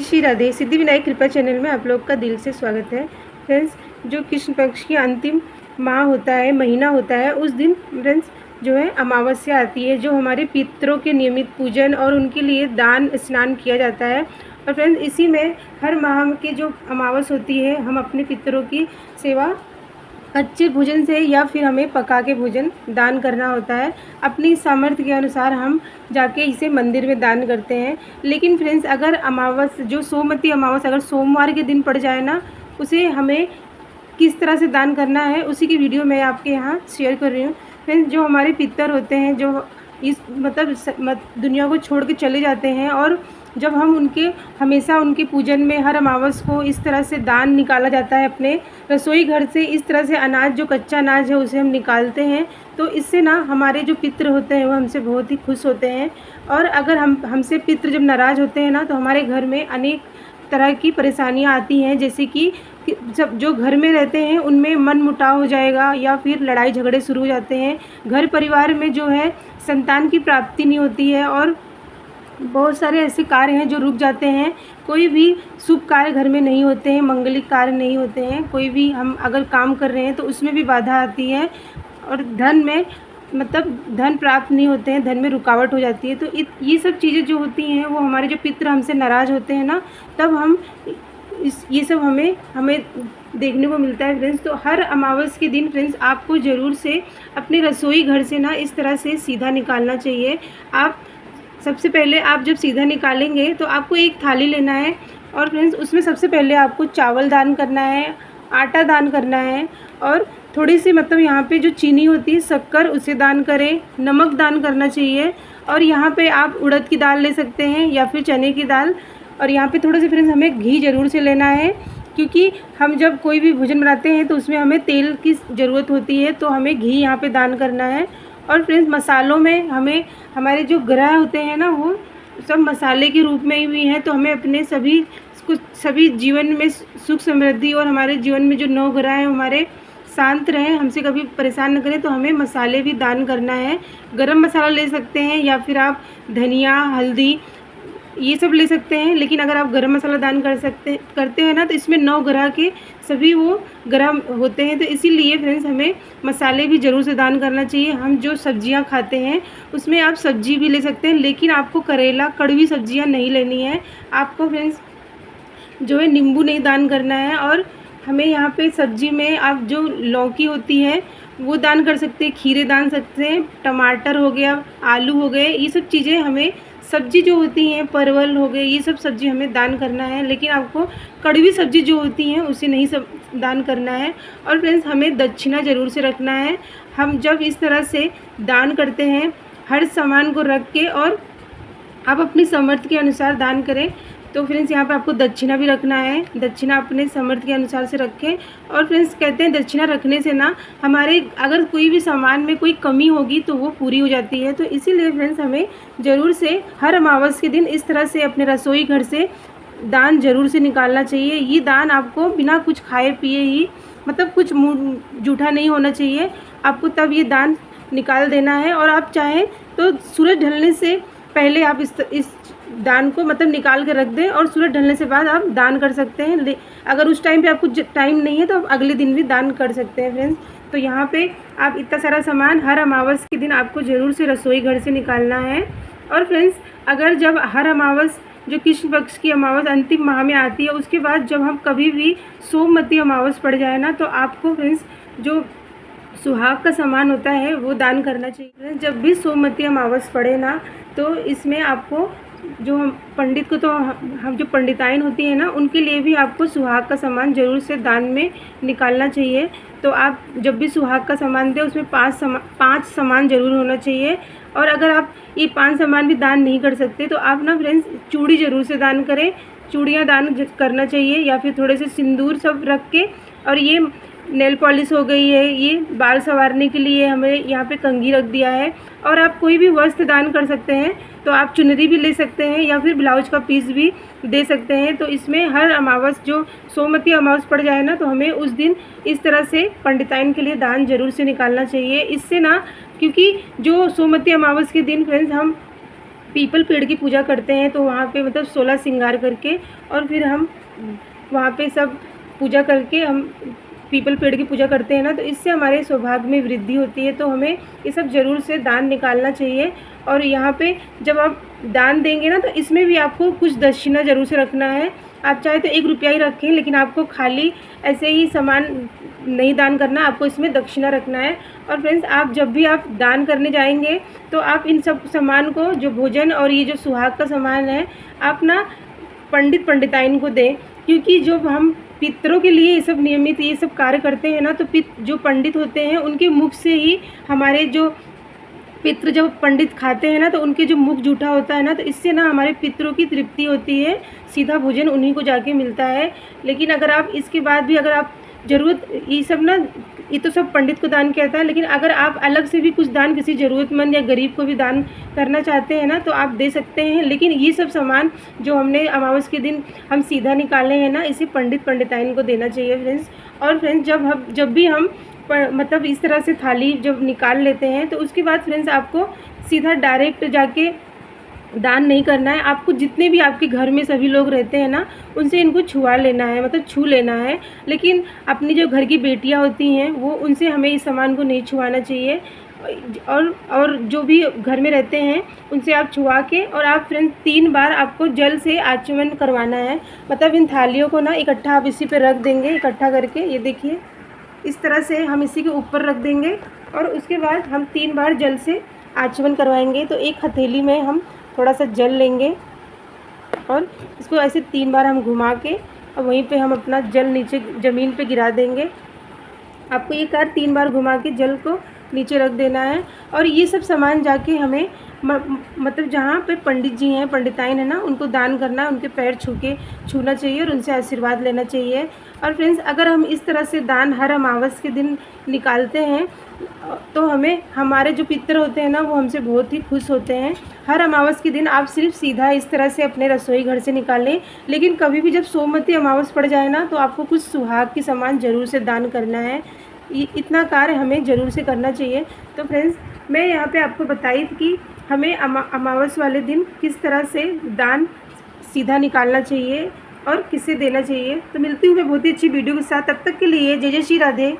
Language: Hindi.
श्री राधे। सिद्धिविनायक कृपा चैनल में आप लोग का दिल से स्वागत है। फ्रेंड्स, जो कृष्ण पक्ष की अंतिम माह होता है, महीना होता है, उस दिन फ्रेंड्स जो है अमावस्या आती है, जो हमारे पितरों के नियमित पूजन और उनके लिए दान स्नान किया जाता है। और फ्रेंड्स, इसी में हर माह की जो अमावस होती है, हम अपने पितरों की सेवा अच्छे भोजन से या फिर हमें पका के भोजन दान करना होता है। अपनी सामर्थ्य के अनुसार हम जाके इसे मंदिर में दान करते हैं। लेकिन फ्रेंड्स, अगर अमावस जो सोमवती अमावस अगर सोमवार के दिन पड़ जाए ना, उसे हमें किस तरह से दान करना है उसी की वीडियो मैं आपके यहाँ शेयर कर रही हूँ। फ्रेंड्स, जो हमारे पितर होते हैं, जो इस दुनिया को छोड़ के चले जाते हैं, और जब हम हमेशा उनके पूजन में हर अमावस को इस तरह से दान निकाला जाता है, अपने रसोई घर से इस तरह से अनाज, जो कच्चा अनाज है, उसे हम निकालते हैं, तो इससे ना हमारे जो पितृ होते हैं वो हमसे बहुत ही खुश होते हैं। और अगर हमसे पितृ जब नाराज़ होते हैं ना, तो हमारे घर में अनेक तरह की परेशानियां आती हैं, जैसे कि जब जो घर में रहते हैं उनमें मन मुटाव हो जाएगा, या फिर लड़ाई झगड़े शुरू हो जाते हैं। घर परिवार में जो है संतान की प्राप्ति नहीं होती है, और बहुत सारे ऐसे कार्य हैं जो रुक जाते हैं। कोई भी शुभ कार्य घर में नहीं होते हैं, मंगलिक कार्य नहीं होते हैं। कोई भी हम अगर काम कर रहे हैं तो उसमें भी बाधा आती है, और धन में धन प्राप्त नहीं होते हैं, धन में रुकावट हो जाती है। तो ये सब चीज़ें जो होती हैं, वो हमारे जो पितृ हमसे नाराज़ होते हैं ना, तब हम ये सब हमें देखने को मिलता है। फ्रेंड्स, तो हर अमावस के दिन फ्रेंड्स आपको ज़रूर से अपने रसोई घर से ना इस तरह से सीधा निकालना चाहिए। आप सबसे पहले आप जब सीधा निकालेंगे तो आपको एक थाली लेना है, और फ्रेंड्स उसमें सबसे पहले आपको चावल दान करना है, आटा दान करना है, और थोड़ी सी यहाँ पे जो चीनी होती है, शक्कर, उसे दान करें। नमक दान करना चाहिए, और यहाँ पे आप उड़द की दाल ले सकते हैं या फिर चने की दाल। और यहाँ पे थोड़ा सा फ्रेंड्स हमें घी ज़रूर से लेना है, क्योंकि हम जब कोई भी भोजन बनाते हैं तो उसमें हमें तेल की ज़रूरत होती है, तो हमें घी यहाँ पे दान करना है। और फ्रेंड्स, मसालों में हमारे जो ग्रह होते हैं ना, वो सब मसाले के रूप में भी हैं, तो हमें अपने सभी जीवन में सुख समृद्धि, और हमारे जीवन में जो 9 ग्रह हैं हमारे शांत रहें, हमसे कभी परेशान न करें, तो हमें मसाले भी दान करना है। गरम मसाला ले सकते हैं, या फिर आप धनिया, हल्दी, ये सब ले सकते हैं। लेकिन अगर आप गरम मसाला दान करते हैं ना, तो इसमें 9 ग्रह के सभी वो ग्रह होते हैं, तो इसीलिए फ्रेंड्स हमें मसाले भी ज़रूर से दान करना चाहिए। हम जो सब्जियां खाते हैं उसमें आप सब्जी भी ले सकते हैं, लेकिन आपको करेला, कड़वी सब्जियां नहीं लेनी है। आपको फ्रेंड्स जो है नींबू नहीं दान करना है। और हमें यहाँ पे सब्जी में आप जो लौकी होती है वो दान कर सकते हैं, खीरे दान सकते हैं, टमाटर हो गया, आलू हो गए, ये सब चीज़ें हमें सब्जी जो होती हैं, परवल हो गए, ये सब सब्जी हमें दान करना है। लेकिन आपको कड़वी सब्जी जो होती हैं उसे नहीं सब दान करना है। और फ्रेंड्स, हमें दक्षिणा ज़रूर से रखना है। हम जब इस तरह से दान करते हैं, हर सामान को रख के, और आप अपनी सामर्थ्य के अनुसार दान करें, तो फ्रेंड्स यहाँ पे आपको दक्षिणा भी रखना है। दक्षिणा अपने सामर्थ्य के अनुसार से रखें। और फ्रेंड्स, कहते हैं दक्षिणा रखने से ना हमारे अगर कोई भी सामान में कोई कमी होगी तो वो पूरी हो जाती है। तो इसीलिए फ्रेंड्स हमें ज़रूर से हर अमावस के दिन इस तरह से अपने रसोई घर से दान ज़रूर से निकालना चाहिए। ये दान आपको बिना कुछ खाए पिए ही, कुछ मुँह जूठा नहीं होना चाहिए, आपको तब ये दान निकाल देना है। और आप चाहें तो सूरज ढलने से पहले आप इस दान को निकाल के रख दें, और सूरज ढलने से बाद आप दान कर सकते हैं। अगर उस टाइम पे आपको टाइम नहीं है तो आप अगले दिन भी दान कर सकते हैं। फ्रेंड्स, तो यहाँ पे आप इतना सारा सामान हर अमावस के दिन आपको ज़रूर से रसोई घर से निकालना है। और फ्रेंड्स, अगर जब हर अमावस जो कृष्ण पक्ष की अमावस अंतिम माह में आती है, उसके बाद जब हम कभी भी सोमवती अमावस पड़ जाए ना, तो आपको फ्रेंड्स जो सुहाग का सामान होता है वो दान करना चाहिए। जब भी सोमवती अमावस पड़े ना, तो इसमें आपको जो हम पंडित को, तो हम जो पंडिताइन होती है ना, उनके लिए भी आपको सुहाग का सामान ज़रूर से दान में निकालना चाहिए। तो आप जब भी सुहाग का सामान दें, उसमें 5 सामान ज़रूर होना चाहिए। और अगर आप ये 5 सामान भी दान नहीं कर सकते, तो आप ना फ्रेंड्स चूड़ी ज़रूर से दान करें। चूड़ियाँ दान करना चाहिए, या फिर थोड़े से सिंदूर सब रख के। और ये नेल पॉलिश हो गई है, ये बाल संवारने के लिए हमें यहाँ पे कंघी रख दिया है। और आप कोई भी वस्त्र दान कर सकते हैं, तो आप चुनरी भी ले सकते हैं, या फिर ब्लाउज का पीस भी दे सकते हैं। तो इसमें हर अमावस जो सोमवती अमावस पड़ जाए ना, तो हमें उस दिन इस तरह से पंडिताइन के लिए दान ज़रूर से निकालना चाहिए। इससे ना, क्योंकि जो सोमवती अमावस के दिन फ्रेंड्स हम पीपल पेड़ की पूजा करते हैं, तो वहाँ पे मतलब 16 श्रृंगार करके और फिर हम वहाँ पे सब पूजा करके हम पीपल पेड़ की पूजा करते हैं ना, तो इससे हमारे सौभाग्य में वृद्धि होती है। तो हमें ये सब ज़रूर से दान निकालना चाहिए। और यहाँ पे जब आप दान देंगे ना, तो इसमें भी आपको कुछ दक्षिणा ज़रूर से रखना है। आप चाहे तो 1 रुपया ही रखें, लेकिन आपको खाली ऐसे ही सामान नहीं दान करना, आपको इसमें दक्षिणा रखना है। और फ्रेंड्स, आप जब भी आप दान करने जाएंगे तो आप इन सब सामान को, जो भोजन और ये जो सुहाग का सामान है, आप ना पंडिताइन को दें, क्योंकि जो हम पितरों के लिए ये सब नियमित ये सब कार्य करते हैं ना, तो जो पंडित होते हैं उनके मुख से ही हमारे जो पितृ जब पंडित खाते हैं ना, तो उनके जो मुख जूठा होता है ना, तो इससे ना हमारे पितरों की तृप्ति होती है, सीधा भोजन उन्हीं को जाके मिलता है। लेकिन अगर आप इसके बाद भी अगर आप ज़रूरत ये सब ना, ये तो सब पंडित को दान कहता है, लेकिन अगर आप अलग से भी कुछ दान किसी ज़रूरतमंद या गरीब को भी दान करना चाहते हैं ना, तो आप दे सकते हैं। लेकिन ये सब सामान जो हमने अमावस के दिन हम सीधा निकाले हैं ना, इसे पंडिताइन को देना चाहिए फ्रेंड्स। और फ्रेंड्स, जब भी हम मतलब इस तरह से थाली जब निकाल लेते हैं, तो उसके बाद फ्रेंड्स आपको सीधा डायरेक्ट जाके दान नहीं करना है। आपको जितने भी आपके घर में सभी लोग रहते हैं ना, उनसे इनको छुआ लेना है, मतलब छू लेना है। लेकिन अपनी जो घर की बेटियां होती हैं, वो उनसे हमें इस सामान को नहीं छुआना चाहिए। और जो भी घर में रहते हैं उनसे आप छुआ के, और आप फ्रेंड्स 3 बार आपको जल से आचमन करवाना है। मतलब इन थालियों को ना इकट्ठा आप इसी पे रख देंगे, इकट्ठा करके, ये देखिए इस तरह से हम इसी के ऊपर रख देंगे। और उसके बाद हम 3 बार जल से आचमन करवाएंगे। तो एक हथेली में हम थोड़ा सा जल लेंगे और इसको ऐसे 3 बार हम घुमा के, और वहीं पे हम अपना जल नीचे ज़मीन पे गिरा देंगे। आपको ये 3 बार घुमा के जल को नीचे रख देना है। और ये सब सामान जाके हमें मतलब जहाँ पे पंडित जी हैं, पंडिताइन है ना, उनको दान करना है, उनके पैर छूना चाहिए और उनसे आशीर्वाद लेना चाहिए। और फ्रेंड्स, अगर हम इस तरह से दान हर अमावस के दिन निकालते हैं, तो हमें हमारे जो पितर होते हैं ना, वो हमसे बहुत ही खुश होते हैं। हर अमावस के दिन आप सिर्फ सीधा इस तरह से अपने रसोई घर से निकालें, लेकिन कभी भी जब सोमवती अमावस पड़ जाए ना, तो आपको कुछ सुहाग के सामान ज़रूर से दान करना है। इतना कार्य हमें ज़रूर से करना चाहिए। तो फ्रेंड्स, मैं यहाँ पे आपको बताई कि हमें अमावस वाले दिन किस तरह से दान सीधा निकालना चाहिए और किसे देना चाहिए। तो मिलती हूँ मैं बहुत ही अच्छी वीडियो के साथ। तब तक के लिए जय जय श्री राधे।